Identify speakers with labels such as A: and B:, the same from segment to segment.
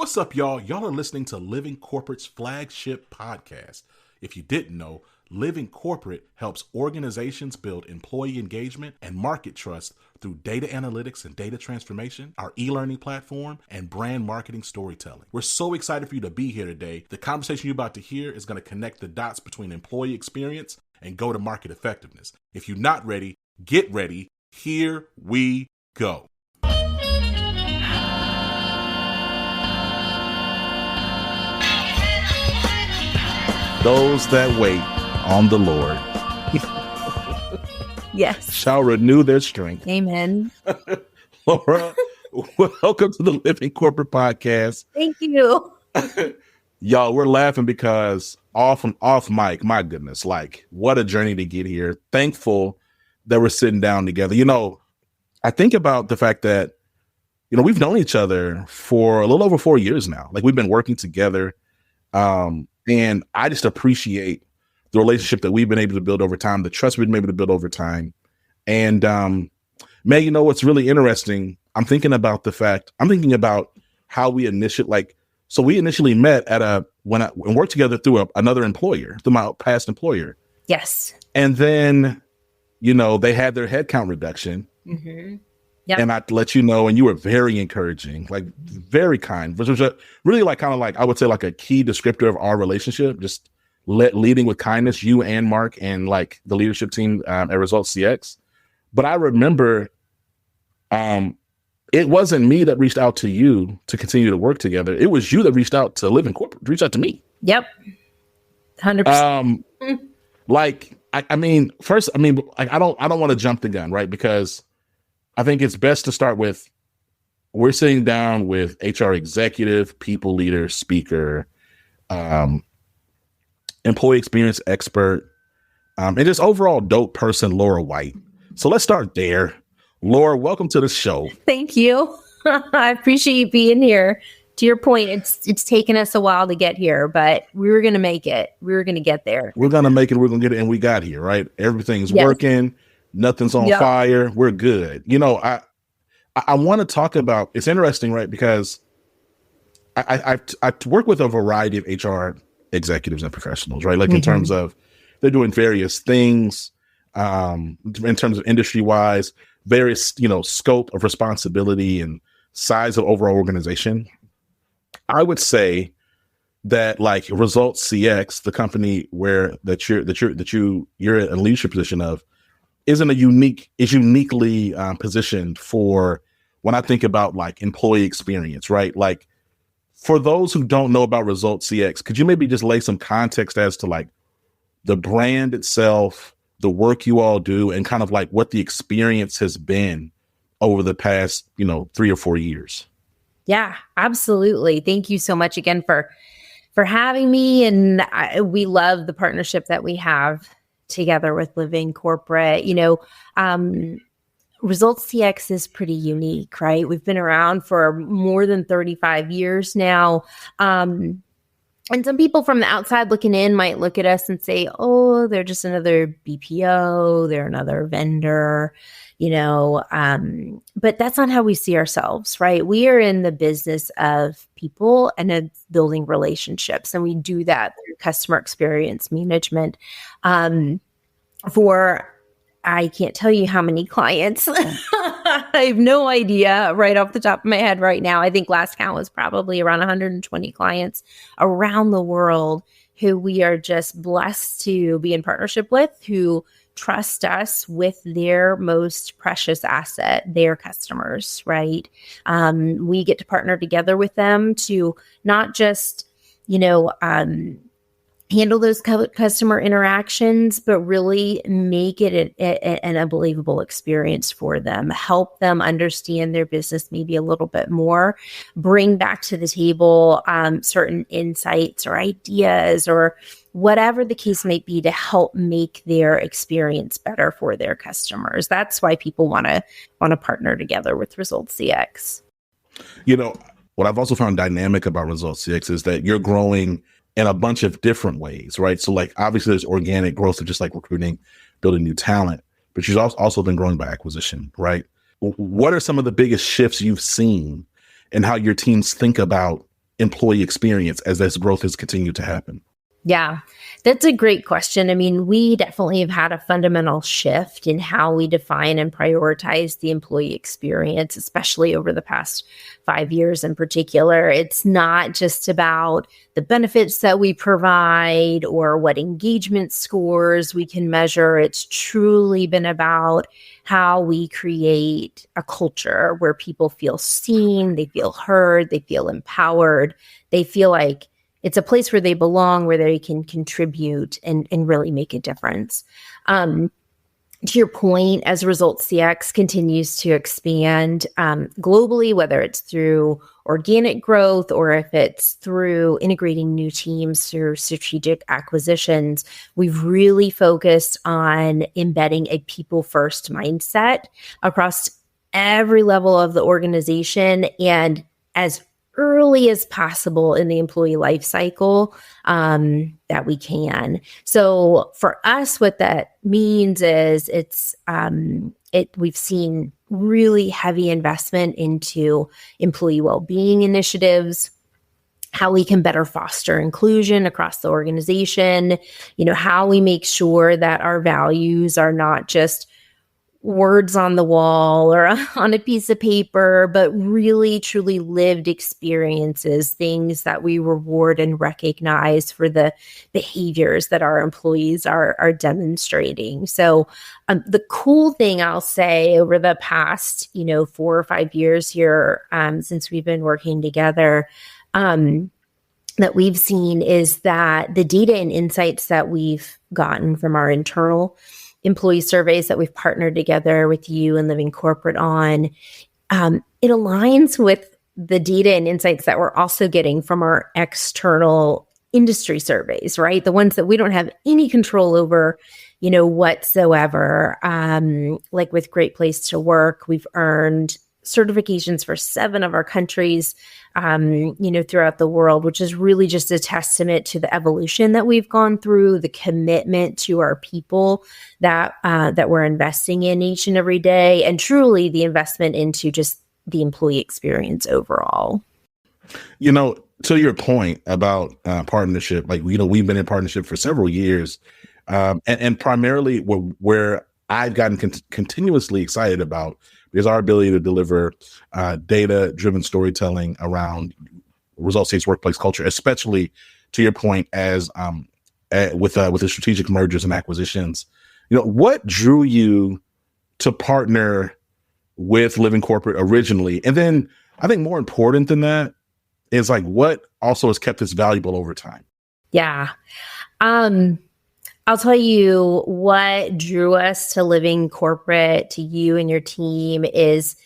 A: What's up, y'all? Y'all are listening to Living Corporate's flagship podcast. If you didn't know, Living Corporate helps organizations build employee engagement and market trust through data analytics and data transformation, our e-learning platform, and brand marketing storytelling. We're so excited for you to be here today. The conversation you're about to hear is going to connect the dots between employee experience and go-to-market effectiveness. If you're not ready, get ready. Here we go. Those that wait on the Lord
B: yes,
A: shall renew their strength.
B: Amen.
A: Laura, welcome to the Living Corporate Podcast.
B: Thank you.
A: Y'all, we're laughing because off mic, my goodness, like what a journey to get here. Thankful that we're sitting down together. You know, I think about the fact that, you know, we've known each other for a little over 4 years now. Like we've been working together. And I just appreciate the relationship that we've been able to build over time, the trust we've been able to build over time. And May, you know what's really interesting? I'm thinking about how we initially met at and worked together through another employer, through my past employer.
B: Yes. And
A: then, you know, they had their headcount reduction. Mm-hmm. Yep. And I let you know, and you were very encouraging, like very kind, which was really like kind of like I would say like a key descriptor of our relationship. Just leading with kindness, you and Mark and like the leadership team at ResultsCX. But I remember, it wasn't me that reached out to you to continue to work together. It was you that reached out to Living Corporate, reached out to me.
B: Yep, 100%.
A: Like I mean, like I don't want to jump the gun, right? Because I think it's best to start with, we're sitting down with HR executive, people leader, speaker, employee experience expert, and just overall dope person, Laura White. So let's start there. Laura, welcome to the show.
B: Thank you. I appreciate you being here. To your point, it's taken us a while to get here, but we were going to make it. We were going to get there.
A: We're going to make it. We're going to get it. And we got here, right? Everything's working. Nothing's on fire. We're good. You know, I want to talk about, it's interesting, right? Because I work with a variety of HR executives and professionals, right? Like in terms of they're doing various things, in terms of industry wise, various, you know, scope of responsibility and size of overall organization. I would say that like ResultsCX, the company that you're in a leadership position of, is uniquely positioned for when I think about like employee experience, right? Like for those who don't know about ResultsCX, could you maybe just lay some context as to like the brand itself, the work you all do, and kind of like what the experience has been over the past, you know, 3 or 4 years?
B: Yeah, absolutely. Thank you so much again for having me. And we love the partnership that we have together with Living Corporate. You know, ResultsCX is pretty unique, right? We've been around for more than 35 years now. And some people from the outside looking in might look at us and say, oh, they're just another BPO, they're another vendor, you know, but that's not how we see ourselves, right? We are in the business of people and building relationships, and we do that through customer experience management. I can't tell you how many clients. I have no idea right off the top of my head right now. I think last count was probably around 120 clients around the world who we are just blessed to be in partnership with, who trust us with their most precious asset, their customers, right? We get to partner together with them to not just, you know, handle those customer interactions, but really make it an unbelievable experience for them, help them understand their business maybe a little bit more, bring back to the table certain insights or ideas or whatever the case might be to help make their experience better for their customers. That's why people want to partner together with ResultsCX.
A: You know, what I've also found dynamic about ResultsCX is that you're growing in a bunch of different ways, right? So like, obviously there's organic growth of just like recruiting, building new talent, but you've also been growing by acquisition, right? What are some of the biggest shifts you've seen in how your teams think about employee experience as this growth has continued to happen?
B: Yeah, that's a great question. I mean, we definitely have had a fundamental shift in how we define and prioritize the employee experience, especially over the past 5 years in particular. It's not just about the benefits that we provide or what engagement scores we can measure. It's truly been about how we create a culture where people feel seen, they feel heard, they feel empowered, they feel like it's a place where they belong, where they can contribute and really make a difference. To your point, as ResultsCX continues to expand globally, whether it's through organic growth or if it's through integrating new teams through strategic acquisitions, we've really focused on embedding a people-first mindset across every level of the organization and as early as possible in the employee life cycle that we can. So for us, what that means is we've seen really heavy investment into employee well-being initiatives, how we can better foster inclusion across the organization, how we make sure that our values are not just words on the wall or on a piece of paper, but really truly lived experiences, things that we reward and recognize for the behaviors that our employees are demonstrating. So the cool thing I'll say over the past, 4 or 5 years here, since we've been working together, that we've seen is that the data and insights that we've gotten from our internal employee surveys that we've partnered together with you and Living Corporate on, it aligns with the data and insights that we're also getting from our external industry surveys, right? The ones that we don't have any control over, whatsoever. Like with Great Place to Work, we've earned certifications for 7 of our countries, throughout the world, which is really just a testament to the evolution that we've gone through, the commitment to our people that we're investing in each and every day, and truly the investment into just the employee experience overall.
A: To your point about partnership, we've been in partnership for several years, and primarily where I've gotten continuously excited about is our ability to deliver data-driven storytelling around results-based workplace culture, especially to your point as with the strategic mergers and acquisitions. What drew you to partner with Living Corporate originally, and then I think more important than that is what also has kept this valuable over time?
B: Yeah. I'll tell you what drew us to Living Corporate, to you and your team, is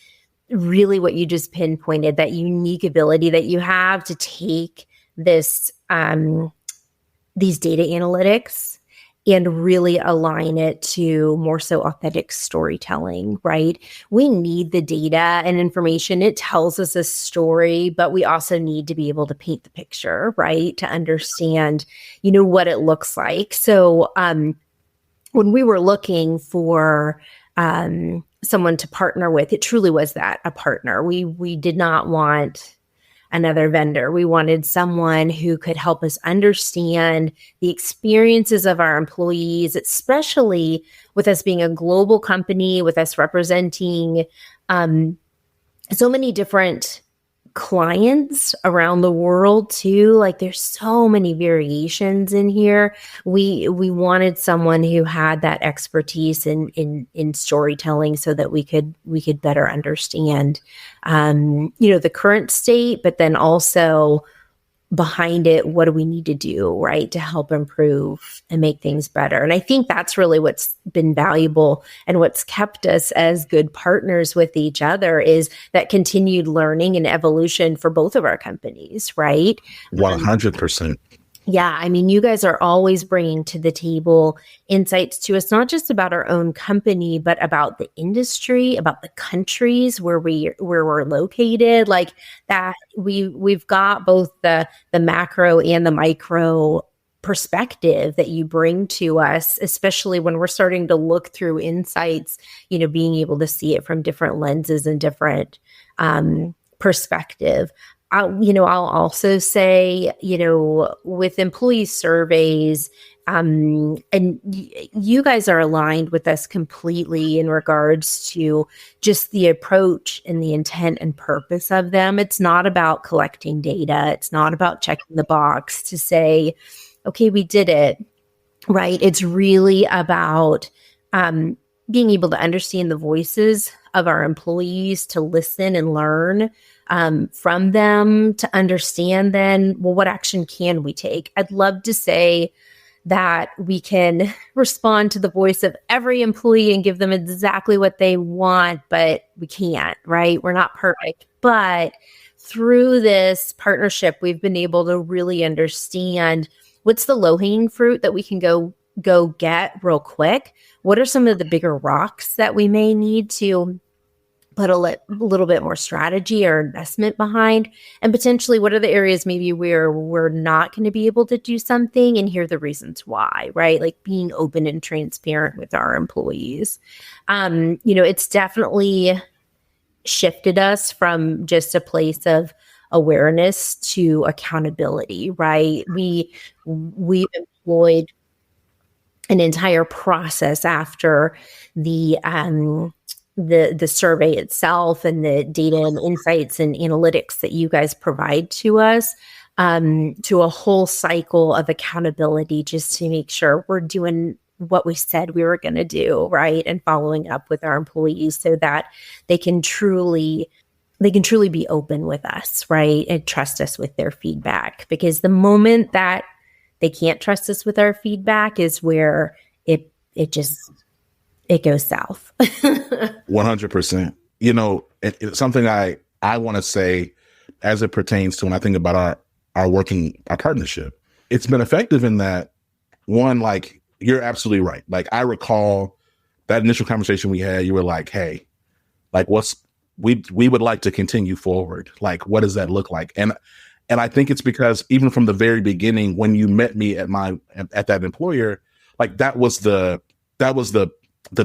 B: really what you just pinpointed, that unique ability that you have to take this these data analytics and really align it to more so authentic storytelling, right? We need the data and information. It tells us a story, but we also need to be able to paint the picture, right? To understand, what it looks like. So when we were looking for someone to partner with, it truly was that, a partner. We did not want another vendor. We wanted someone who could help us understand the experiences of our employees, especially with us being a global company, with us representing so many different clients around the world too. There's so many variations in here. We wanted someone who had that expertise in storytelling so that we could better understand the current state, but then also behind it, what do we need to do, right, to help improve and make things better? And I think that's really what's been valuable and what's kept us as good partners with each other, is that continued learning and evolution for both of our companies, right?
A: 100%.
B: Yeah, I mean, you guys are always bringing to the table insights to us, not just about our own company, but about the industry, about the countries where we're located. That we've got both the macro and the micro perspective that you bring to us, especially when we're starting to look through insights, being able to see it from different lenses and different perspective. I'll also say, with employee surveys, and you guys are aligned with us completely in regards to just the approach and the intent and purpose of them. It's not about collecting data. It's not about checking the box to say, okay, we did it, right? It's really about being able to understand the voices of our employees, to listen and learn from them, to understand then, well, what action can we take? I'd love to say that we can respond to the voice of every employee and give them exactly what they want, but we can't, right? We're not perfect. But through this partnership, we've been able to really understand what's the low-hanging fruit that we can go get real quick. What are some of the bigger rocks that we may need to put a little bit more strategy or investment behind? And potentially, what are the areas maybe where we're not going to be able to do something, and here are the reasons why, right? Like being open and transparent with our employees. It's definitely shifted us from just a place of awareness to accountability, right? We've employed an entire process after the survey itself and the data and insights and analytics that you guys provide to us, to a whole cycle of accountability, just to make sure we're doing what we said we were going to do, right? And following up with our employees so that they can truly be open with us, right? And trust us with their feedback. Because the moment that they can't trust us with our feedback is where it goes south.
A: 100%. It's something I want to say as it pertains to when I think about our partnership. It's been effective in that, one, like, you're absolutely right. Like, I recall that initial conversation we had, you were like, hey, like, we would like to continue forward. Like, what does that look like? And I think it's because even from the very beginning, when you met me at that employer, like, that was the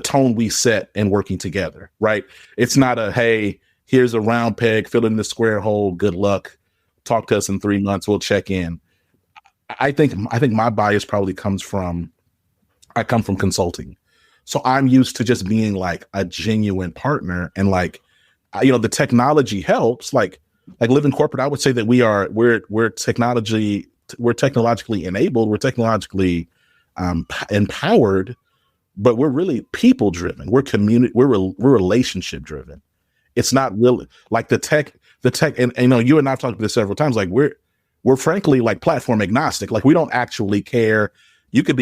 A: tone we set in working together, right? It's not a, hey, here's a round peg, fill in the square hole, good luck, talk to us in 3 months, we'll check in. I think my bias probably I come from consulting. So I'm used to just being like a genuine partner, and like, the technology helps, like living corporate. I would say that we're technologically enabled, we're technologically empowered, but we're really people driven. We're we're relationship driven. It's not really like the tech, and you and I've talked about this several times. Like, we're frankly like platform agnostic. Like, we don't actually care. You could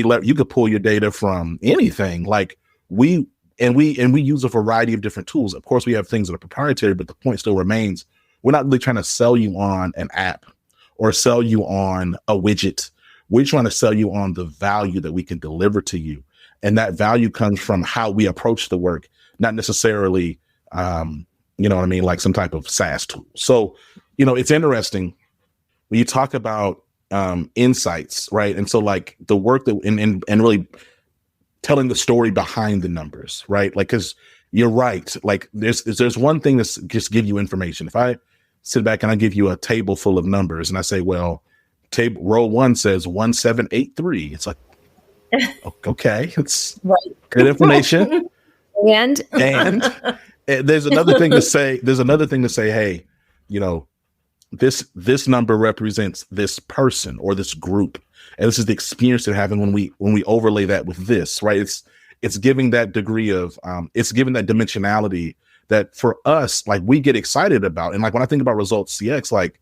A: pull your data from anything. Like, we use a variety of different tools. Of course, we have things that are proprietary, but the point still remains, we're not really trying to sell you on an app or sell you on a widget. We're trying to sell you on the value that we can deliver to you. And that value comes from how we approach the work, not necessarily, like some type of SaaS tool. So, it's interesting when you talk about insights, right? And so, like, the work that and really telling the story behind the numbers, right? Like, because you're right. Like, there's one thing that's just give you information. If I sit back and I give you a table full of numbers and I say, well, row 1 says 1783. It's like, okay, it's right. Good information.
B: and
A: there's another thing to say. Hey, this number represents this person or this group, and this is the experience they're having when we overlay that with this, right? It's giving that degree of it's giving that dimensionality that for us, like, we get excited about. And like, when I think about ResultsCX, like,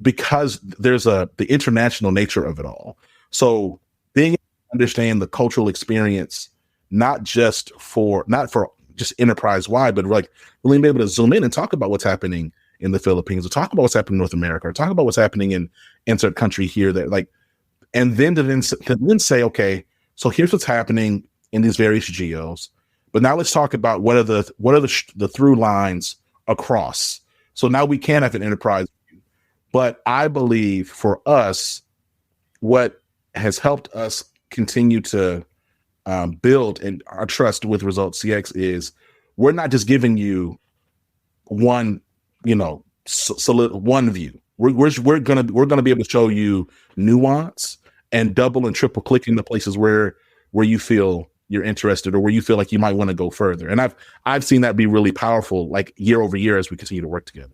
A: because there's the international nature of it all. So being able to understand the cultural experience, not for just enterprise wide, but like really be able to zoom in and talk about what's happening in the Philippines, or talk about what's happening in North America, or talk about what's happening in insert country here, that like, and then to then say, okay, so here's what's happening in these various geos, but now let's talk about what are the through lines across. So now we can have an enterprise. But I believe for us, what has helped us continue to build and our trust with ResultsCX is we're not just giving you one, solid one view. We're gonna be able to show you nuance and double and triple clicking the places where you feel you're interested or where you feel like you might want to go further. And I've seen that be really powerful, like year over year as we continue to work together.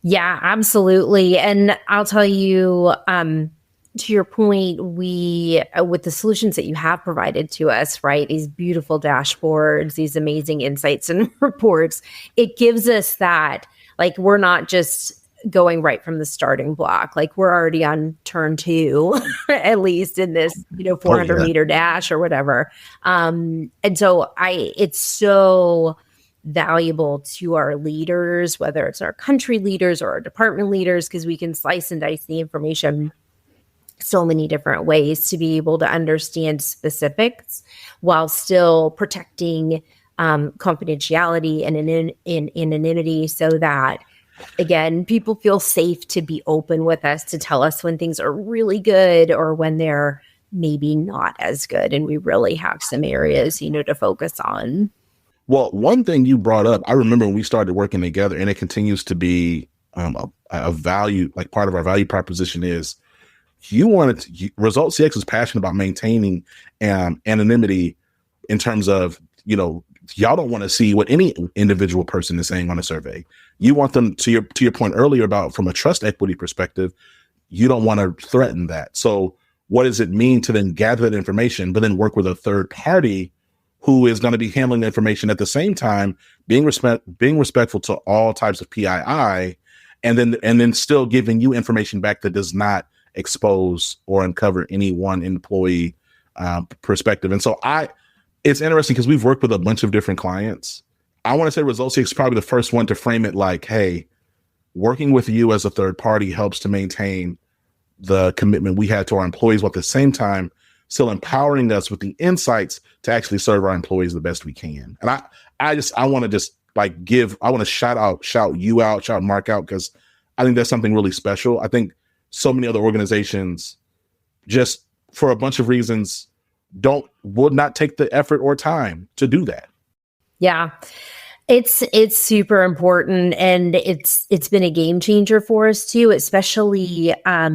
B: Yeah, absolutely. And I'll tell you, to your point, we, with the solutions that you have provided to us, right, these beautiful dashboards, these amazing insights and reports, it gives us that, like, we're not just going right from the starting block. Like, we're already on turn 2, at least in this, 400 meter dash or whatever. And so it's so valuable to our leaders, whether it's our country leaders or our department leaders, because we can slice and dice the information so many different ways to be able to understand specifics while still protecting confidentiality and anonymity, so that, again, people feel safe to be open with us, to tell us when things are really good or when they're maybe not as good. And we really have some areas, to focus on.
A: Well, one thing you brought up, I remember when we started working together, and it continues to be a value, like part of our value proposition is ResultsCX is passionate about maintaining anonymity in terms of, y'all don't want to see what any individual person is saying on a survey. You want them, to your point earlier about from a trust equity perspective, you don't want to threaten that. So what does it mean to then gather that information, but then work with a third party who is going to be handling the information at the same time, being respectful to all types of PII, and then still giving you information back that does not expose or uncover any one employee perspective. And so it's interesting because we've worked with a bunch of different clients. I want to say ResultsCX is probably the first one to frame it like, hey, working with you as a third party helps to maintain the commitment we had to our employees, while at the same time still empowering us with the insights to actually serve our employees the best we can. And I want to shout you out, shout Mark out, because I think that's something really special. I think so many other organizations, just for a bunch of reasons, would not take the effort or time to do that.
B: Yeah. It's super important, and it's been a game changer for us too, especially I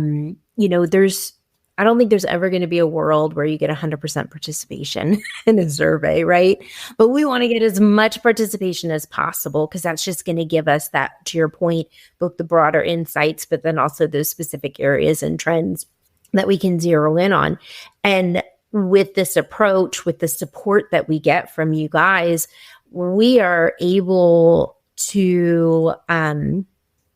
B: don't think there's ever going to be a world where you get 100% participation in a survey, right? But we want to get as much participation as possible, because that's just going to give us that, to your point, both the broader insights, but then also those specific areas and trends that we can zero in on. And with this approach, with the support that we get from you guys, we are able to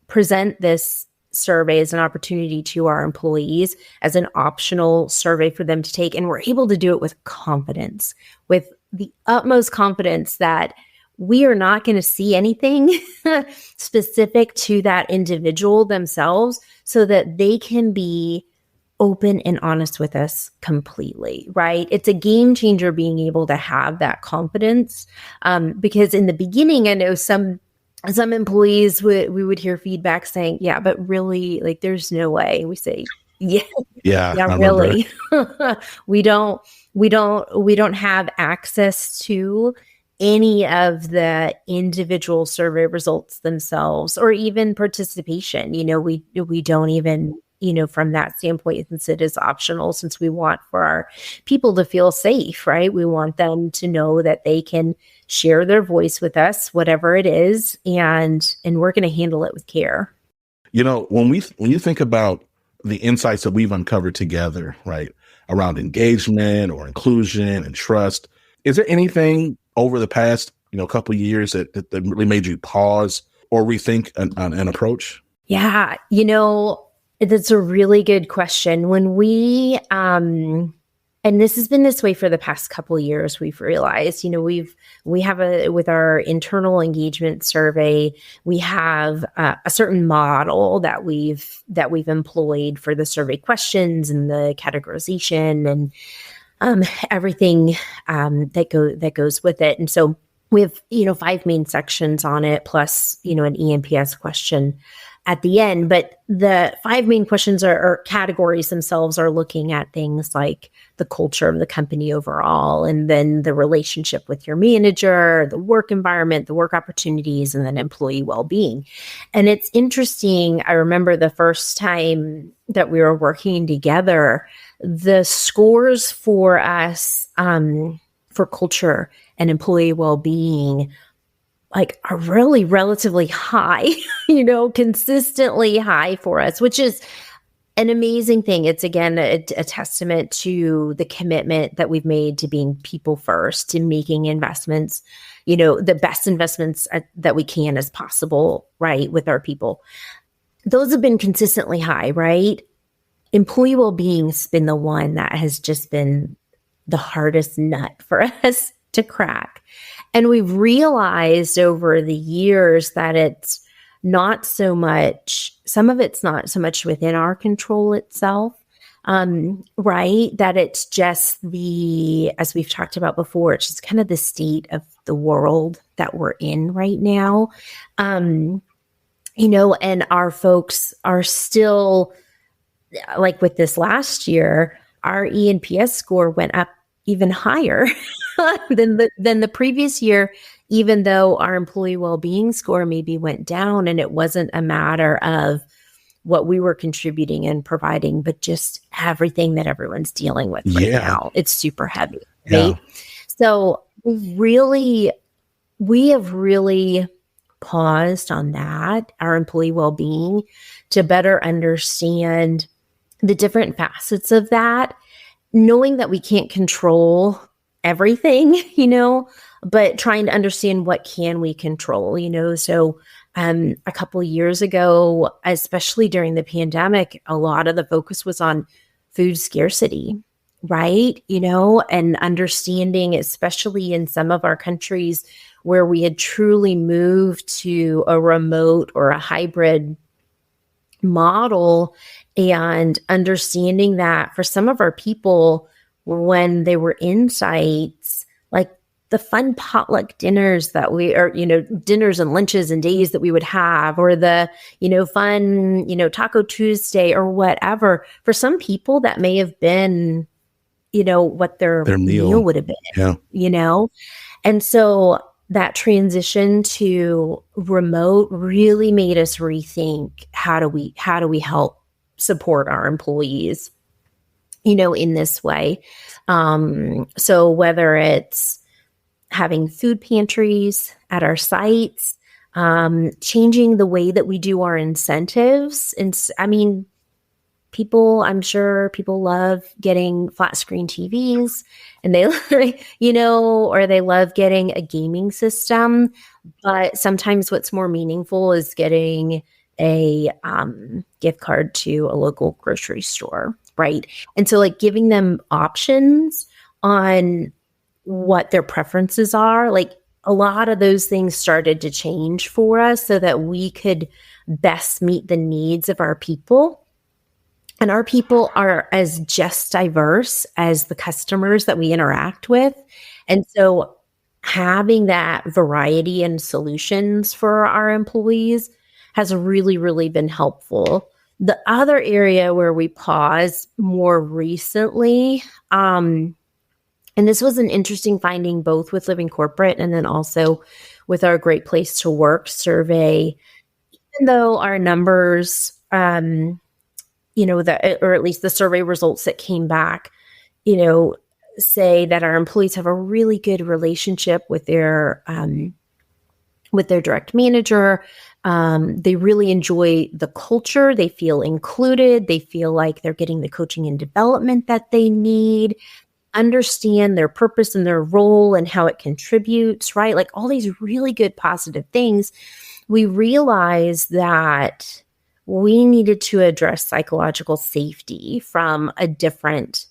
B: present this survey as an opportunity to our employees as an optional survey for them to take. And we're able to do it with confidence, with the utmost confidence that we are not going to see anything specific to that individual themselves, so that they can be open and honest with us completely, right? It's a game changer being able to have that confidence, because in the beginning, I know some employees we would hear feedback saying, yeah, but really, like, there's no way. We say, yeah, really. we don't have access to any of the individual survey results themselves, or even participation. We don't even, from that standpoint, since it is optional, since we want for our people to feel safe, right? We want them to know that they can share their voice with us, whatever it is, and we're going to handle it with care.
A: When you think about the insights that we've uncovered together, right, around engagement or inclusion and trust, is there anything over the past, couple of years that really made you pause or rethink an approach?
B: Yeah, that's a really good question. When we, and this has been this way for the past couple of years, we've realized, we have with our internal engagement survey, we have a certain model that we've employed for the survey questions and the categorization and everything that goes with it. And so we have, 5 main sections on it, plus, an ENPS question. at the end. But the 5 main questions or categories themselves are looking at things like the culture of the company overall, and then the relationship with your manager, the work environment, the work opportunities, and then employee well-being. And it's interesting. I remember the first time that we were working together, the scores for us for culture and employee well-being like are really relatively high, consistently high for us, which is an amazing thing. It's again a testament to the commitment that we've made to being people first, to making investments, the best investments that we can as possible, right, with our people. Those have been consistently high, right? Employee well-being's been the one that has just been the hardest nut for us to crack. And we've realized over the years that it's not so much, some of it's not so much within our control itself, right? That it's just as we've talked about before, it's just kind of the state of the world that we're in right now. And our folks are still, like with this last year, our ENPS score went up even higher than the previous year, even though our employee well-being score maybe went down, and it wasn't a matter of what we were contributing and providing, but just everything that everyone's dealing with right now. It's super heavy, right? Yeah. So we have really paused on that, our employee well-being, to better understand the different facets of that, knowing that we can't control everything, but trying to understand what can we control, So a couple of years ago, especially during the pandemic, a lot of the focus was on food scarcity, right? And understanding, especially in some of our countries where we had truly moved to a remote or a hybrid model, and understanding that for some of our people, when they were in sites, like the fun potluck dinners that dinners and lunches and days that we would have, or the, fun, Taco Tuesday or whatever, for some people that may have been, what their meal would have been, And so that transition to remote really made us rethink how do we help support our employees, in this way. So whether it's having food pantries at our sites, changing the way that we do our incentives. And I'm sure people love getting flat screen TVs, and they, or they love getting a gaming system. But sometimes what's more meaningful is getting a gift card to a local grocery store, right? And so like giving them options on what their preferences are, like a lot of those things started to change for us so that we could best meet the needs of our people. And our people are as just diverse as the customers that we interact with. And so having that variety and solutions for our employees has really, really been helpful. The other area where we paused more recently, and this was an interesting finding both with Living Corporate and then also with our Great Place to Work survey, even though our numbers, or at least the survey results that came back, say that our employees have a really good relationship with their direct manager. They really enjoy the culture. They feel included. They feel like they're getting the coaching and development that they need, understand their purpose and their role and how it contributes, right? Like all these really good positive things. We realized that we needed to address psychological safety from a different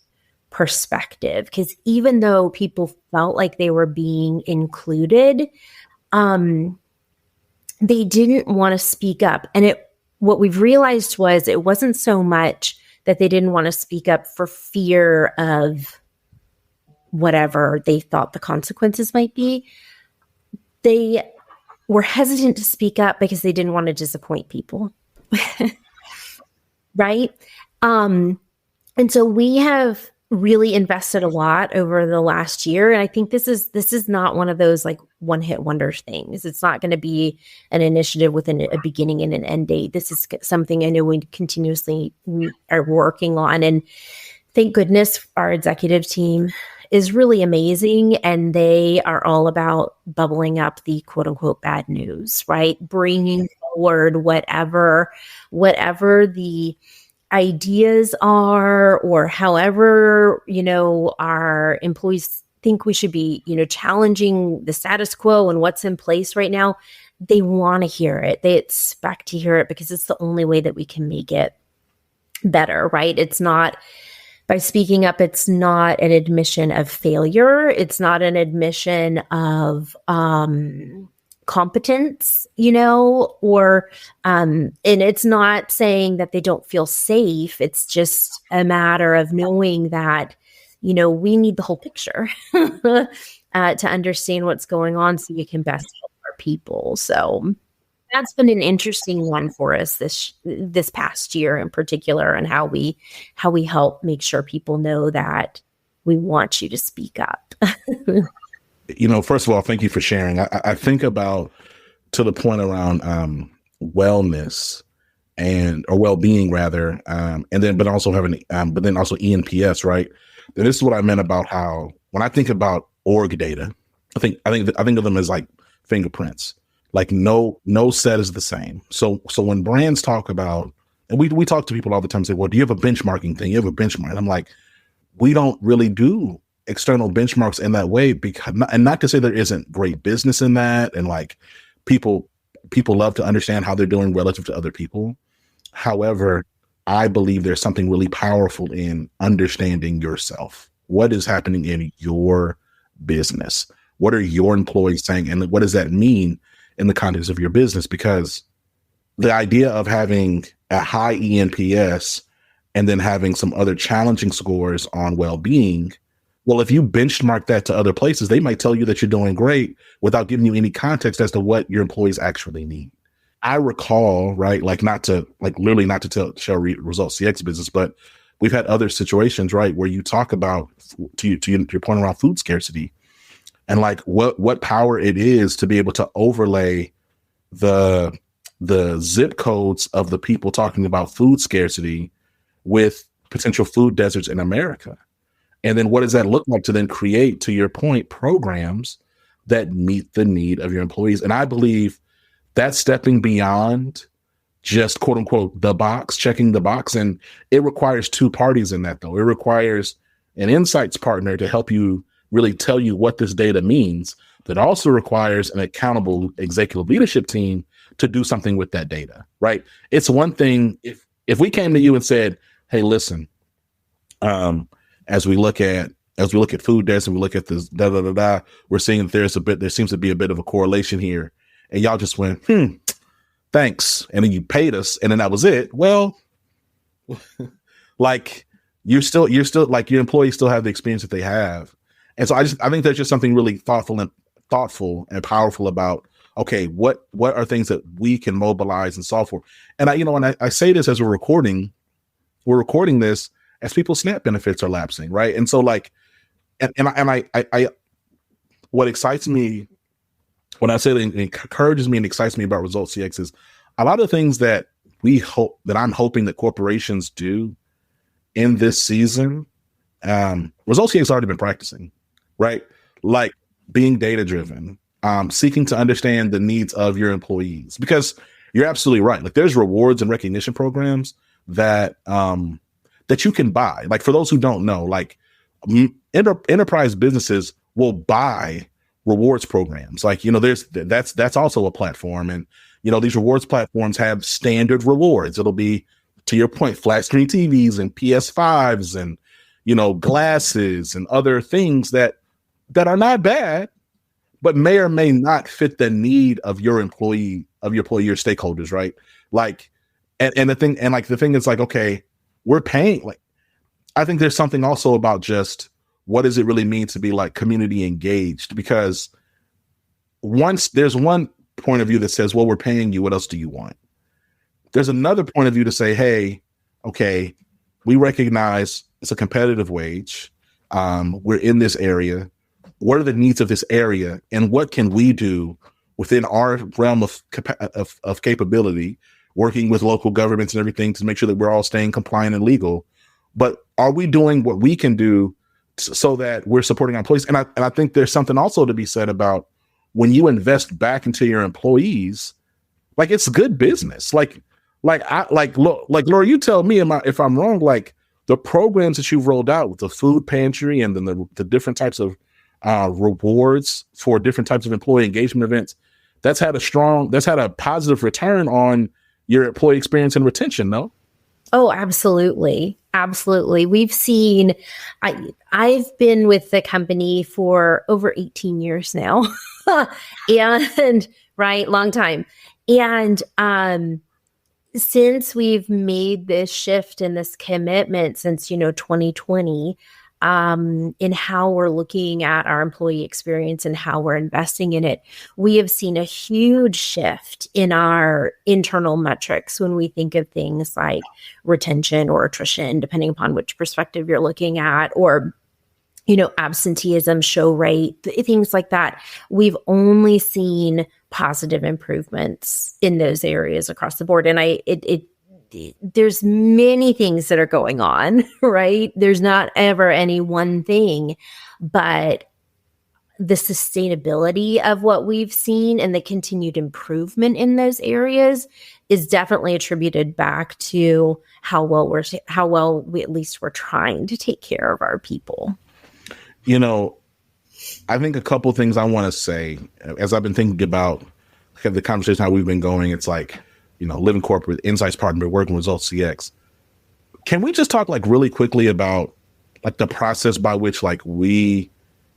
B: perspective, because even though people felt like they were being included, they didn't want to speak up. And what we've realized was it wasn't so much that they didn't want to speak up for fear of whatever they thought the consequences might be. They were hesitant to speak up because they didn't want to disappoint people. Right. And so we have really invested a lot over the last year. And I think this is not one of those like one-hit wonder things. It's not going to be an initiative with a beginning and an end date. This is something I know we continuously are working on. And thank goodness our executive team is really amazing. And they are all about bubbling up the quote unquote bad news, right? Bringing forward whatever the ideas are, or however, our employees think we should be, challenging the status quo and what's in place right now. They want to hear it. They expect to hear it because it's the only way that we can make it better, right? It's not by speaking up. It's not an admission of failure. It's not an admission of, competence, or and it's not saying that they don't feel safe. It's just a matter of knowing that, we need the whole picture to understand what's going on so we can best help our people. So that's been an interesting one for us this past year in particular, and how we help make sure people know that we want you to speak up.
A: First of all, thank you for sharing. I think about, to the point around wellness or well-being rather, and then but also having but then also ENPS, right? And this is what I meant about how when I think about org data, I think of them as like fingerprints. Like no set is the same. So when brands talk about, and we talk to people all the time and say, well, do you have a benchmarking thing? You have a benchmark. And I'm like, we don't really do external benchmarks in that way, because, and not to say there isn't great business in that, and like people love to understand how they're doing relative to other people. However, I believe there's something really powerful in understanding yourself. What is happening in your business? What are your employees saying? And what does that mean in the context of your business? Because the idea of having a high ENPS and then having some other challenging scores on well-being, well, if you benchmark that to other places, they might tell you that you're doing great without giving you any context as to what your employees actually need. I recall, right, not to share ResultsCX business, but we've had other situations, right, where you talk about, to your point around food scarcity, and like what power it is to be able to overlay the zip codes of the people talking about food scarcity with potential food deserts in America. And then what does that look like to then create, to your point, programs that meet the need of your employees? And I believe that's stepping beyond just quote unquote checking the box. And it requires two parties in that, though. It requires an insights partner to help you really tell you what this data means. That also requires an accountable executive leadership team to do something with that data, right? It's one thing if we came to you and said, hey, listen, as we look at food deserts and we look at this, we're seeing that there seems to be a bit of a correlation here. And y'all just went, thanks. And then you paid us. And then that was it. Well, like you're still like your employees still have the experience that they have. And so I think there's just something really thoughtful and powerful about, okay, what are things that we can mobilize and solve for? And I say this as we're recording this as people's SNAP benefits are lapsing, right? And so like, I what excites me when I say that it encourages me and excites me about ResultsCX is a lot of things that I'm hoping that corporations do in this season. ResultsCX has already been practicing, right? Like being data driven, seeking to understand the needs of your employees, because you're absolutely right. Like there's rewards and recognition programs that you can buy. Like for those who don't know, like enterprise businesses will buy rewards programs. Like, that's also a platform. And, these rewards platforms have standard rewards. It'll be, to your point, flat screen TVs and PS5s and, glasses and other things that are not bad, but may or may not fit the need of your employee, your stakeholders. Right. Like, and the thing is like, okay, we're paying, like, I think there's something also about just what does it really mean to be like community engaged? Because once there's one point of view that says, well, we're paying you, what else do you want? there's another point of view to say, hey, okay, we recognize it's a competitive wage. We're in this area. What are the needs of this area, and what can we do within our realm of capability, working with local governments and everything to make sure that we're all staying compliant and legal? But are we doing what we can do so that we're supporting our employees? And I think there's something also to be said about when you invest back into your employees, like it's good business. Like Laura, you tell me if I'm wrong. Like the programs that you've rolled out with the food pantry and then the different types of rewards for different types of employee engagement events, that's had a positive return on your employee experience and retention, no?
B: Oh, absolutely. Absolutely. We've seen, I've been with the company for over 18 years now and right, long time. And, since we've made this shift and this commitment since, 2020, in how we're looking at our employee experience and how we're investing in it, we have seen a huge shift in our internal metrics when we think of things like retention or attrition, depending upon which perspective you're looking at, or absenteeism, show rate, things like that. We've only seen positive improvements in those areas across the board. And there's many things that are going on, right? There's not ever any one thing, but the sustainability of what we've seen and the continued improvement in those areas is definitely attributed back to how well we at least we're trying to take care of our people.
A: I think a couple of things I want to say as I've been thinking about the conversation, how we've been going. It's like, Living Corporate, Insights Partner, working with ResultsCX. Can we just talk like really quickly about like the process by which like we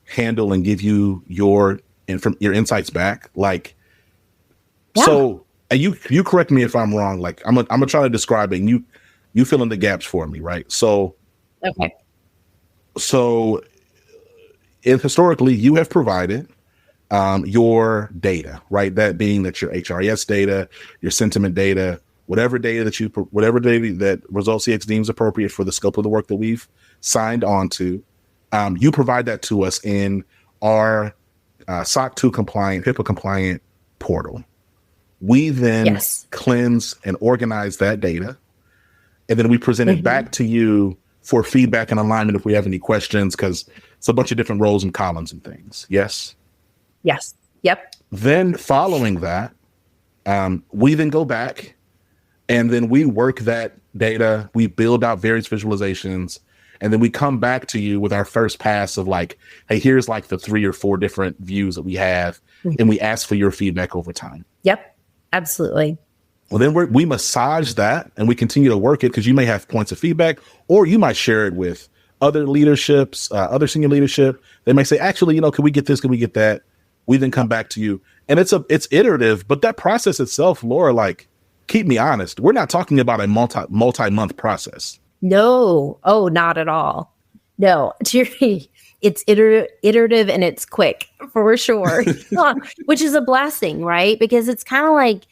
A: handle and give you your insights back? Like, yeah. So and you correct me if I'm wrong. Like I'm gonna try to describe it and you fill in the gaps for me. Right. So,
B: okay.
A: So historically you have provided your data, right? That being that your HRIS data, your sentiment data, whatever data that ResultsCX deems appropriate for the scope of the work that we've signed on to, you provide that to us in our SOC 2 compliant, HIPAA compliant portal. We then cleanse and organize that data, and then we present it back to you for feedback and alignment if we have any questions, because it's a bunch of different roles and columns and things. Yes?
B: Yes. Yep.
A: Then following that, we then go back and then we work that data. We build out various visualizations, and then we come back to you with our first pass of like, hey, here's like the 3 or 4 different views that we have, and we ask for your feedback over time.
B: Yep. Absolutely.
A: Well, then we massage that and we continue to work it, because you may have points of feedback, or you might share it with other leaderships, other senior leadership. They may say, actually, can we get this? Can we get that? We then come back to you, and it's iterative, but that process itself, Laura, like, keep me honest, we're not talking about a multi-month process.
B: No. Oh, not at all. No, it's iterative and it's quick for sure, which is a blessing, right? Because it's kind of like,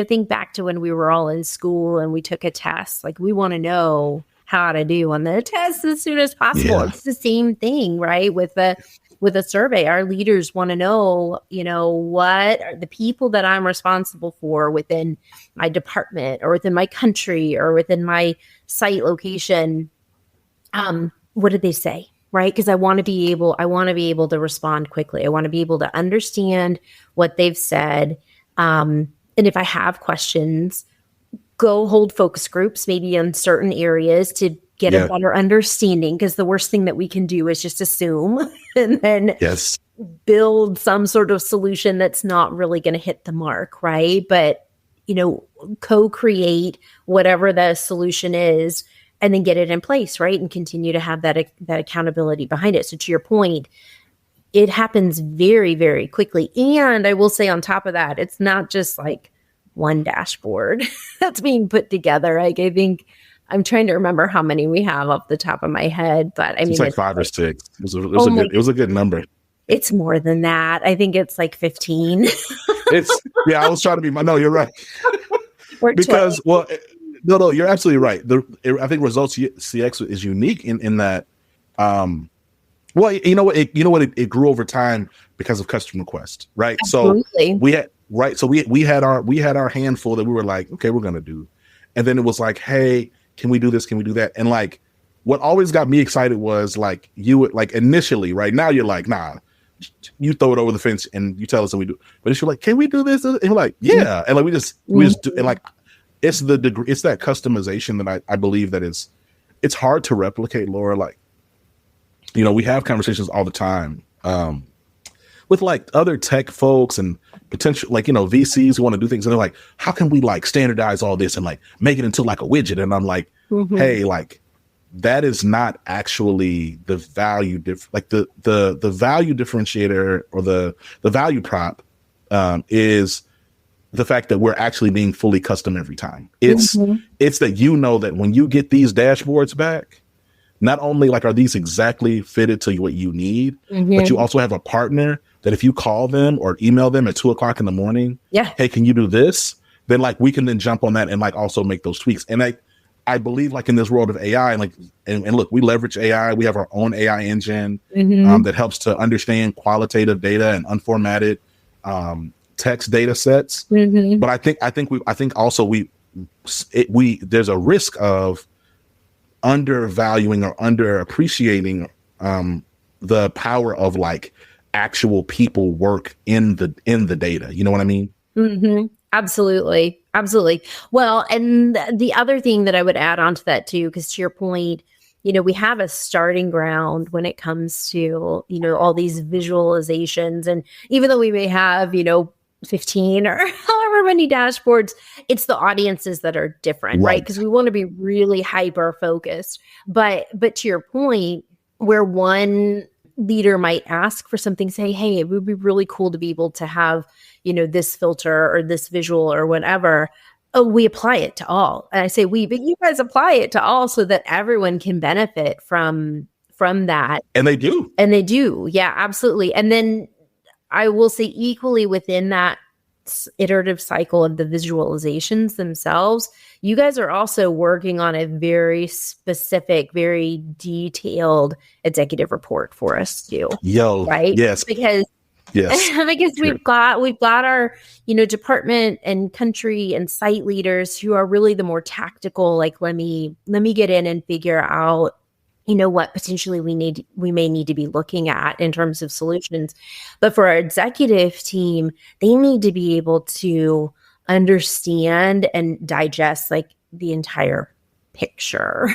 B: think back to when we were all in school and we took a test. Like, we want to know how to do on the test as soon as possible. Yeah. It's the same thing, right? With a survey, our leaders want to know, what are the people that I'm responsible for within my department or within my country or within my site location. What did they say? Right? Because I want to be able to respond quickly. I want to be able to understand what they've said. And if I have questions, go hold focus groups, maybe in certain areas to get a better understanding, because the worst thing that we can do is just assume and then build some sort of solution that's not really going to hit the mark, right? But, co-create whatever the solution is and then get it in place, right? And continue to have that accountability behind it. So to your point, it happens very, very quickly. And I will say on top of that, it's not just like one dashboard that's being put together. Like, I think I'm trying to remember how many we have off the top of my head, but it's
A: like 5 or 6. It was a good number.
B: It's more than that. I think it's like 15.
A: I was trying to be no, you're right.
B: We're
A: because, well, no, you're absolutely right. I think Results CX is unique in that, well, it grew over time because of custom request, right?
B: Absolutely.
A: So we had our handful that we were like, okay, we're gonna do, and then it was like, hey, can we do this? Can we do that? And like, what always got me excited was like you would like initially, right now you're like, nah, you throw it over the fence and you tell us and we do, but it's like, can we do this? And we're like, yeah, and like we just do, and like it's the degree, it's that customization that I believe that it's hard to replicate, Laura. Like, we have conversations all the time with like other tech folks and potential, like, VCs who want to do things. And they're like, how can we like standardize all this and like make it into like a widget? And I'm like, hey, like that is not actually the value, like the value differentiator or the value prop is the fact that we're actually being fully custom every time. It's that, that when you get these dashboards back, not only like are these exactly fitted to what you need, but you also have a partner that if you call them or email them at 2:00 in the morning, hey, can you do this? Then like we can then jump on that and like also make those tweaks. And I believe like in this world of AI and like, and look, we leverage AI. We have our own AI engine that helps to understand qualitative data and unformatted text data sets. But I think also there's a risk of undervaluing or underappreciating the power of like actual people work in the data. You know what I mean?
B: Absolutely. Well, and the other thing that I would add on to that too, because to your point, we have a starting ground when it comes to, all these visualizations. And even though we may have, 15 or however many dashboards, it's the audiences that are different, right? Because we want to be really hyper focused. But to your point, where one leader might ask for something, say, hey, it would be really cool to be able to have, this filter or this visual or whatever. Oh, we apply it to all. And I say we, but you guys apply it to all so that everyone can benefit from that.
A: And they do.
B: Yeah, absolutely. And then I will say equally within that iterative cycle of the visualizations themselves, you guys are also working on a very specific, very detailed executive report for us too. Right?
A: Yes.
B: Because we've got our, department and country and site leaders who are really the more tactical, like, let me get in and figure out, what potentially we may need to be looking at in terms of solutions. But for our executive team, they need to be able to understand and digest like the entire picture,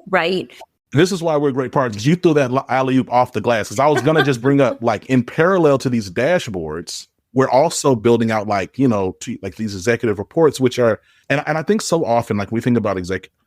B: right?
A: This is why we're great partners. You threw that alley-oop off the glass, because I was going to just bring up, like, in parallel to these dashboards, we're also building out like, like these executive reports, which are, and I think so often, like we think about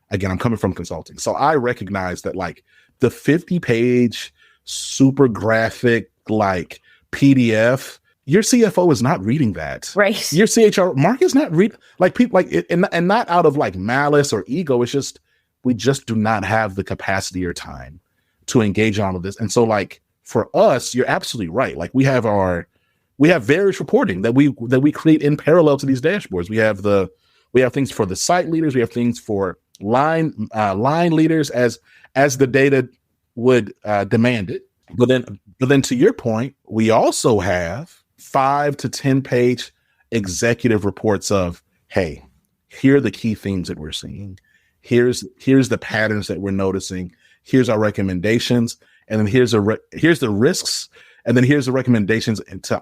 A: again, I'm coming from consulting. So I recognize that like the 50-page super graphic, like PDF, your CFO is not reading that.
B: Right.
A: Your CHR Mark is not reading, like people like it, and not out of like malice or ego. It's just, we just do not have the capacity or time to engage on all of this. And so like for us, you're absolutely right. Like we have various reporting that we create in parallel to these dashboards. We have things for the site leaders. We have things for line leaders as the data would demand it. But then to your point, we also have 5 to 10 page executive reports of, hey, here are the key themes that we're seeing. Here's the patterns that we're noticing. Here's our recommendations, and then here's the risks, and then here's the recommendations to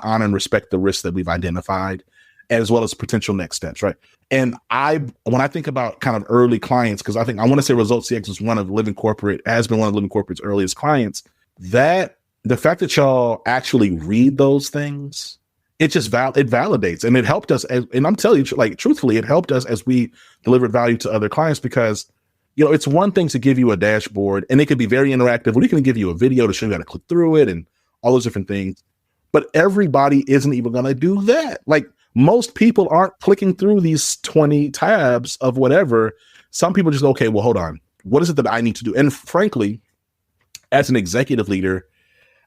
A: honor and respect the risks that we've identified, as well as potential next steps, right? And when I think about kind of early clients, because I want to say ResultsCX has been one of Living Corporate's earliest clients, that the fact that y'all actually read those things, it just it validates, and it helped us. And I'm telling you, like truthfully, it helped us as we delivered value to other clients, because it's one thing to give you a dashboard, and it could be very interactive. We can give you a video to show you how to click through it and all those different things. But everybody isn't even going to do that. Like most people aren't clicking through these 20 tabs of whatever. Some people just go, okay, well, hold on. What is it that I need to do? And frankly, as an executive leader,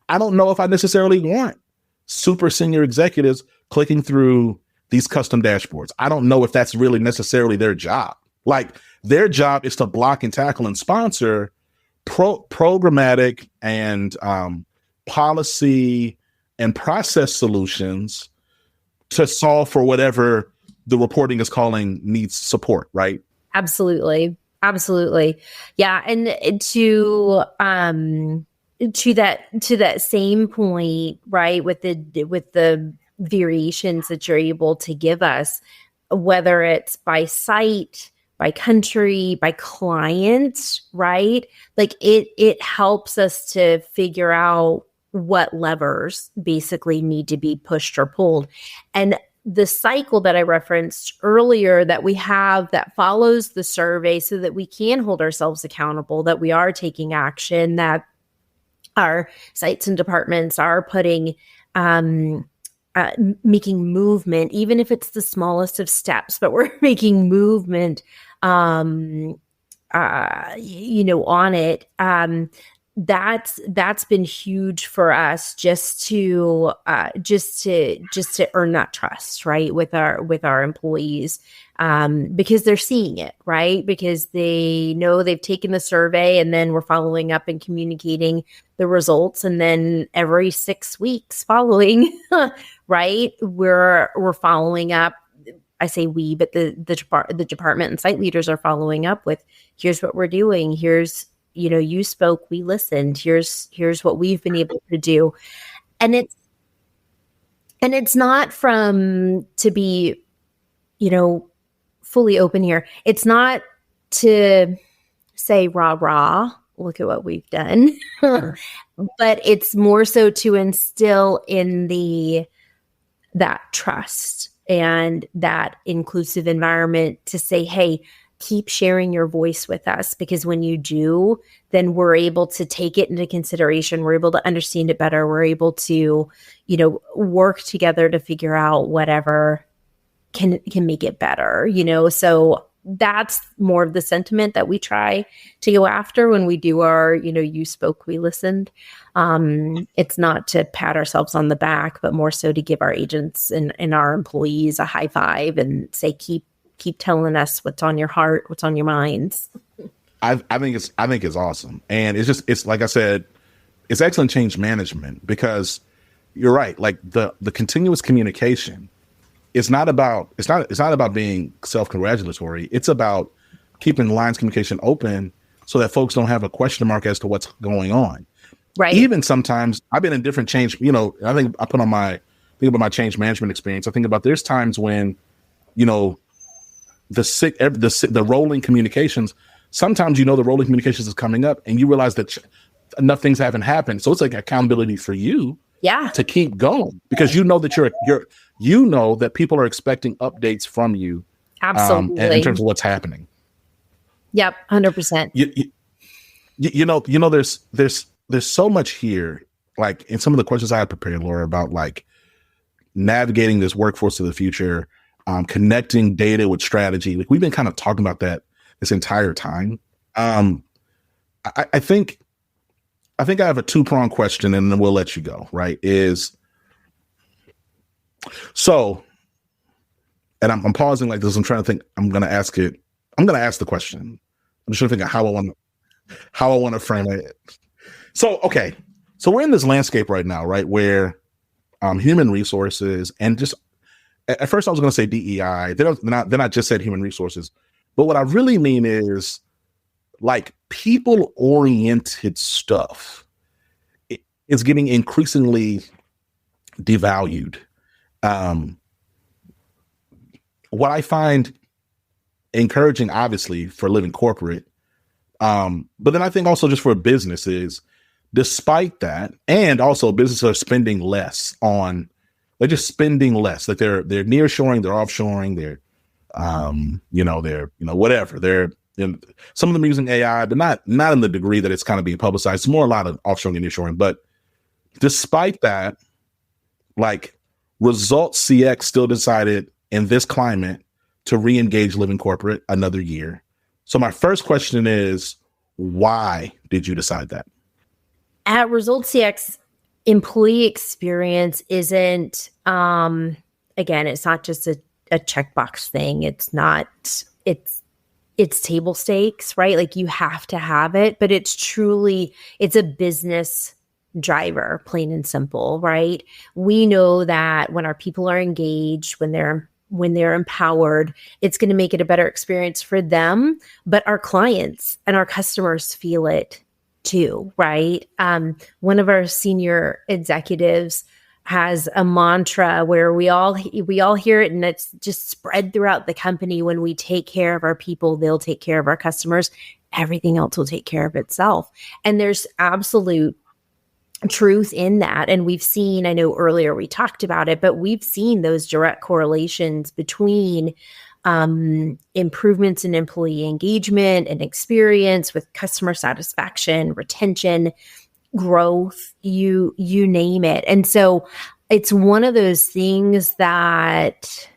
A: I don't know if I necessarily want super senior executives clicking through these custom dashboards. I don't know if that's really necessarily their job. Like, their job is to block and tackle and sponsor programmatic and policy and process solutions to solve for whatever the reporting is calling needs support, right?
B: Absolutely. Absolutely. Yeah. And to that same point, right, with the variations that you're able to give us, whether it's by site, by country, by client, right? Like it helps us to figure out what levers basically need to be pushed or pulled. And the cycle that I referenced earlier that we have that follows the survey so that we can hold ourselves accountable, that we are taking action, that our sites and departments are putting, making movement, even if it's the smallest of steps, but we're making movement, on it. That's been huge for us just to earn that trust, right, with our employees, because they're seeing it, right, because they know they've taken the survey, and then we're following up and communicating the results, and then every 6 weeks following, right, we're following up. I say we, but the department and site leaders are following up with, here's what we're doing, here's, you spoke, we listened, here's what we've been able to do. And it's not to be, fully open here. It's not to say, rah, rah, look at what we've done, but it's more so to instill in that trust and that inclusive environment to say, hey, keep sharing your voice with us, because when you do, then we're able to take it into consideration. We're able to understand it better. We're able to, work together to figure out whatever can make it better, so that's more of the sentiment that we try to go after when we do our, you spoke, we listened. It's not to pat ourselves on the back, but more so to give our agents and our employees a high five and say, keep telling us what's on your heart, what's on your minds.
A: I think it's awesome. And it's like I said, it's excellent change management, because you're right. Like the continuous communication, it's not about being self-congratulatory. It's about keeping lines of communication open so that folks don't have a question mark as to what's going on.
B: Right.
A: Even sometimes I've been in different change, I think I think about my change management experience. I think about there's times when, the rolling communications, sometimes the rolling communications is coming up and you realize that enough things haven't happened. So it's like accountability for you.
B: Yeah.
A: To keep going, because that that people are expecting updates from you.
B: Absolutely.
A: In terms of what's happening.
B: Yep. 100%.
A: There's so much here, like in some of the questions I had prepared, Laura, about like navigating this workforce of the future, connecting data with strategy. Like we've been kind of talking about that this entire time. I think I have a two-pronged question, and then we'll let you go, right? And I'm pausing like this. I'm trying to think. I'm going to ask it. I'm going to ask the question. I'm just trying to think of how I want to frame it. So, okay. So we're in this landscape right now, right? Where human resources, and just at first I was going to say DEI. Then I just said human resources. But what I really mean is like people-oriented stuff is getting increasingly devalued. What I find encouraging, obviously, for living corporate, but then I think also just for businesses, despite that, and also businesses are spending less on, they're just spending less. Like they're nearshoring, they're offshoring, they're whatever. They're some of them using AI, but not in the degree that it's kind of being publicized. It's more a lot of offshoring and nearshoring. But despite that, like ResultsCX still decided in this climate to re-engage living corporate another year. So my first question is, why did you decide that?
B: At ResultsCX, employee experience isn't again, it's not just a checkbox thing. It's table stakes, right? Like you have to have it, but it's a business driver, plain and simple, right? We know that when our people are engaged, when they're empowered, it's going to make it a better experience for them, but our clients and our customers feel it too, right? One of our senior executives has a mantra where we all hear it, and it's just spread throughout the company. When we take care of our people, they'll take care of our customers. Everything else will take care of itself. And there's absolute truth in that. And we've seen, I know earlier we talked about it, but we've seen those direct correlations between improvements in employee engagement and experience with customer satisfaction, retention, growth, you name it. And so it's one of those things that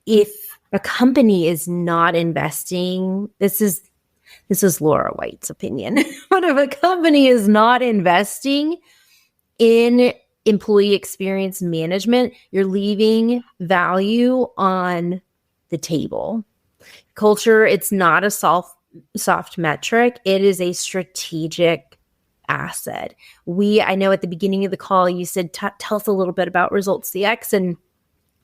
B: if a company is not investing, this is Laura White's opinion, but if a company is not investing in employee experience management, you're leaving value on the table. Culture, it's not a soft metric. It is a strategic asset. I know at the beginning of the call, you said, tell us a little bit about ResultsCX. And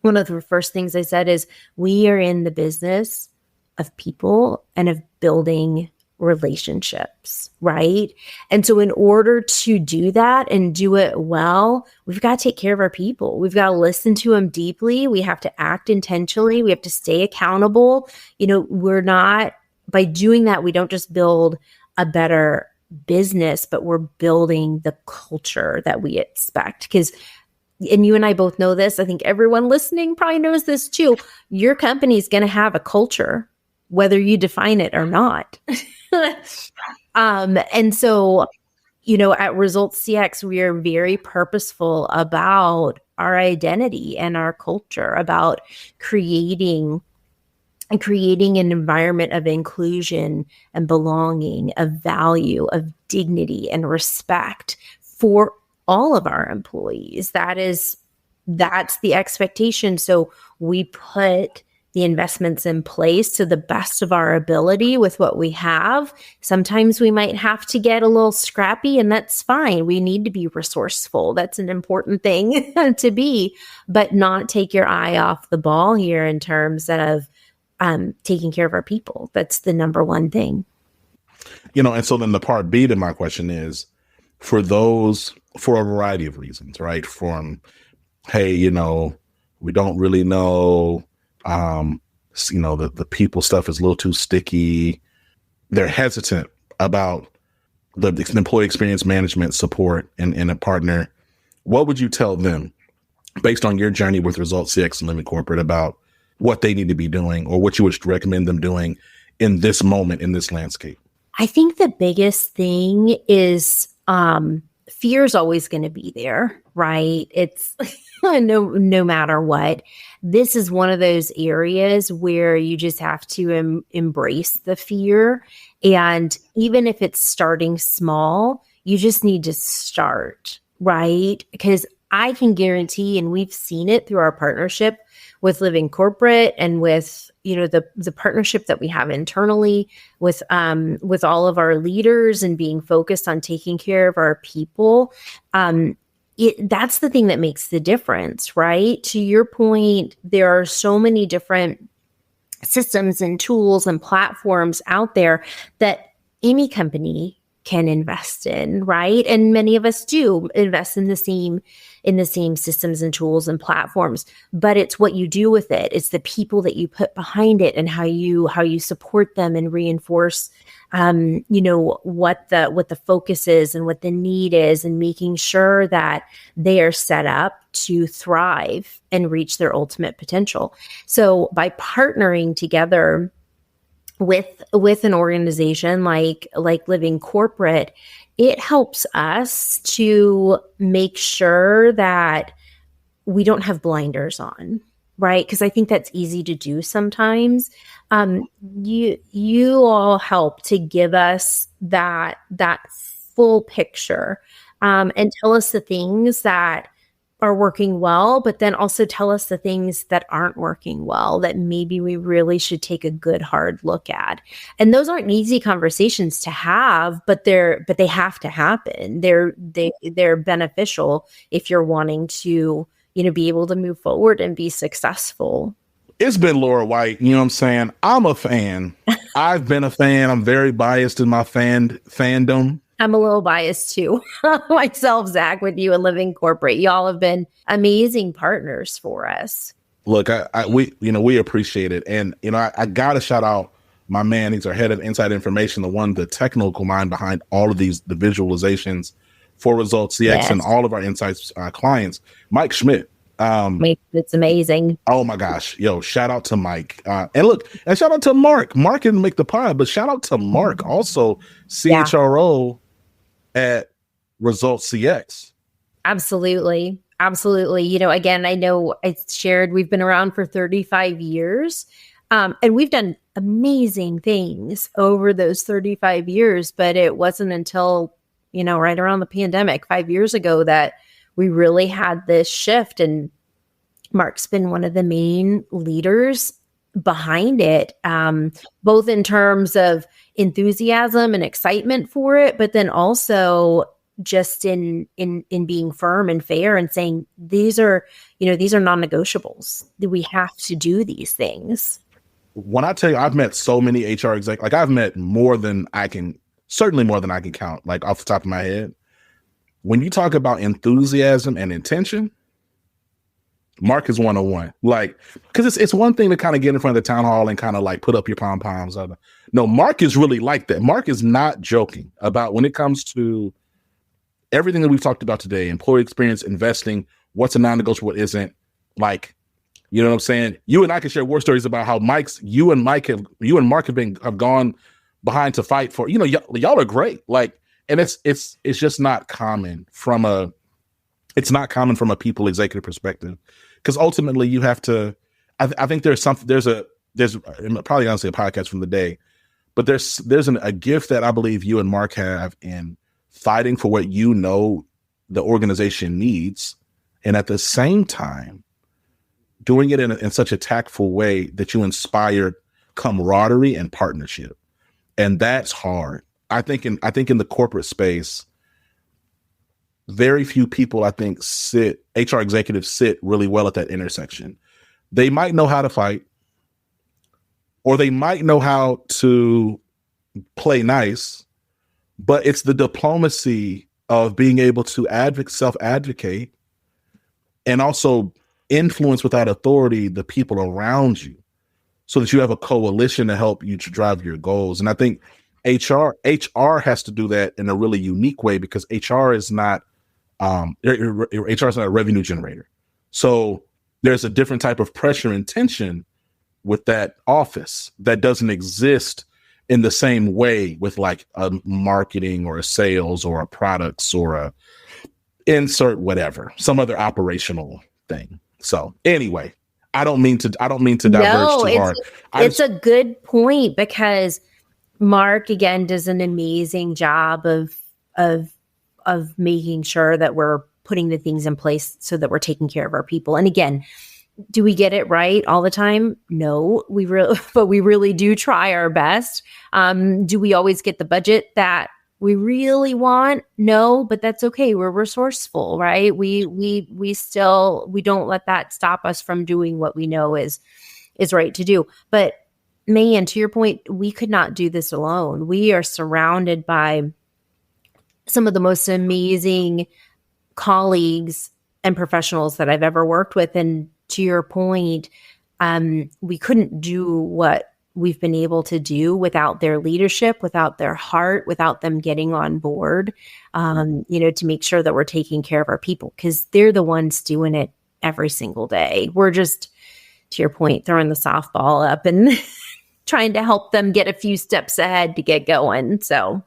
B: one of the first things I said is we are in the business of people and of building relationships, right? And so in order to do that and do it well, we've got to take care of our people. We've got to listen to them deeply. We have to act intentionally. We have to stay accountable. By doing that, we don't just build a better business, but we're building the culture that we expect. And you and I both know this. I think everyone listening probably knows this too. Your company is going to have a culture, whether you define it or not. And so, at ResultsCX, we are very purposeful about our identity and our culture, about creating an environment of inclusion and belonging, of value, of dignity and respect for all of our employees. That's the expectation. So we put the investments in place to the best of our ability with what we have. Sometimes we might have to get a little scrappy, and that's fine. We need to be resourceful. That's an important thing to be, but not take your eye off the ball here in terms of taking care of our people. That's the number one thing.
A: And so then the part B to my question is, for a variety of reasons, right? From, hey, we don't really know, the people stuff is a little too sticky. They're hesitant about the employee experience management support and a partner. What would you tell them based on your journey with ResultsCX and Living Corporate about what they need to be doing, or what you would recommend them doing in this moment, in this landscape?
B: I think the biggest thing is fear is always going to be there, right? It's no matter what. This is one of those areas where you just have to embrace the fear. And even if it's starting small, you just need to start, right? Because I can guarantee, and we've seen it through our partnership with Living Corporate and with, the partnership that we have internally with all of our leaders and being focused on taking care of our people. That's the thing that makes the difference, right? To your point, there are so many different systems and tools and platforms out there that any company can invest in, right? And many of us do invest in the same systems and tools and platforms, but it's what you do with it. It's the people that you put behind it and how you support them and reinforce what the focus is and what the need is, and making sure that they are set up to thrive and reach their ultimate potential. So by partnering together with an organization like Living Corporate, it helps us to make sure that we don't have blinders on, right? Because I think that's easy to do sometimes. You all help to give us that full picture, and tell us the things that are working well, but then also tell us the things that aren't working well that maybe we really should take a good hard look at. And those aren't easy conversations to have, but they have to happen. They're beneficial if you're wanting to, be able to move forward and be successful.
A: It's been Laura White. You know what I'm saying? I'm a fan. I've been a fan. I'm very biased in my fandom.
B: I'm a little biased too myself, Zach, with you and Living Corporate. Y'all have been amazing partners for us.
A: Look, we appreciate it. And, I got to shout out my man. He's our head of Inside Information, the technical mind behind all of the visualizations for ResultsCX and all of our insights clients, Mike Schmidt.
B: It's amazing.
A: Oh my gosh. Yo, shout out to Mike. And shout out to Mark. Mark didn't make the pod, but shout out to Mark, also CHRO at ResultsCX.
B: Absolutely. Again, I know I shared we've been around for 35 years. And we've done amazing things over those 35 years, but it wasn't until, right around the pandemic 5 years ago that we really had this shift, and Mark's been one of the main leaders behind it, both in terms of enthusiasm and excitement for it, but then also just in being firm and fair and saying these are non-negotiables. We have to do these things.
A: When I tell you, I've met so many HR execs, like I've met certainly more than I can count, like off the top of my head. When you talk about enthusiasm and intention, Mark is 101. Like, because it's one thing to kind of get in front of the town hall and kind of like put up your pom-poms. No, Mark is really like that. Mark is not joking about when it comes to everything that we've talked about today, employee experience, investing, what's a non-negotiable, what isn't. Like, you know what I'm saying? You and I can share war stories about how you and Mark have gone behind to fight for, y'all are great. Like, and it's just not common from a people executive perspective, because ultimately you have to. I think there's I'm probably gonna say a podcast from the day, but there's a gift that I believe you and Mark have in fighting for what the organization needs, and at the same time doing it in such a tactful way that you inspire camaraderie and partnership, and that's hard. I think in the corporate space, very few people, I think, HR executives sit really well at that intersection. They might know how to fight, or they might know how to play nice, but it's the diplomacy of being able to self-advocate and also influence without authority the people around you so that you have a coalition to help you to drive your goals. And I think HR has to do that in a really unique way, because HR is not a revenue generator. So there's a different type of pressure and tension with that office that doesn't exist in the same way with like a marketing or a sales or a products or a insert whatever, some other operational thing. So anyway, I don't mean to diverge too hard.
B: It's a good point, because Mark, again, does an amazing job of making sure that we're putting the things in place so that we're taking care of our people. And again, do we get it right all the time? No, but we really do try our best. Do we always get the budget that we really want? No, but that's okay. We're resourceful, right? We don't let that stop us from doing what we know is right to do. But man, to your point, we could not do this alone. We are surrounded by some of the most amazing colleagues and professionals that I've ever worked with. And to your point, we couldn't do what we've been able to do without their leadership, without their heart, without them getting on board, to make sure that we're taking care of our people, because they're the ones doing it every single day. We're just, to your point, throwing the softball up and trying to help them get a few steps ahead to get going. So,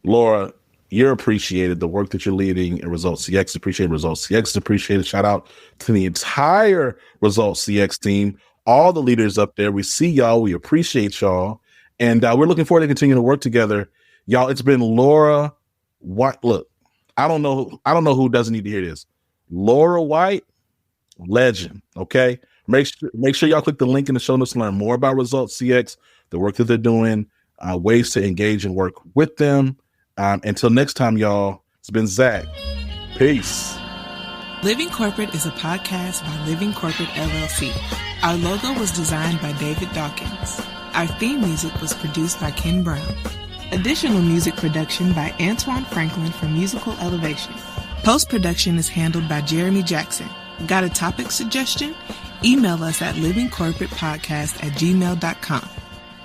A: Laura, you're appreciated. The work that you're leading in ResultsCX, appreciated. ResultsCX appreciated. Shout out to the entire ResultsCX team, all the leaders up there. We see y'all. We appreciate y'all. And we're looking forward to continuing to work together. Y'all, it's been Laura. Look, I don't know who doesn't need to hear this. Laura White, legend. Okay. Make sure y'all click the link in the show notes to learn more about ResultsCX, the work that they're doing, ways to engage and work with them. Until next time, y'all, it's been Zach. Peace.
C: Living Corporate is a podcast by Living Corporate LLC. Our logo was designed by David Dawkins. Our theme music was produced by Ken Brown. Additional music production by Antoine Franklin for Musical Elevation. Post-production is handled by Jeremy Jackson. Got a topic suggestion? Email us at livingcorporatepodcast@gmail.com.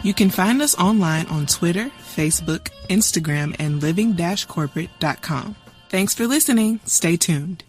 C: You can find us online on Twitter, Facebook, Instagram, and living-corporate.com. Thanks for listening. Stay tuned.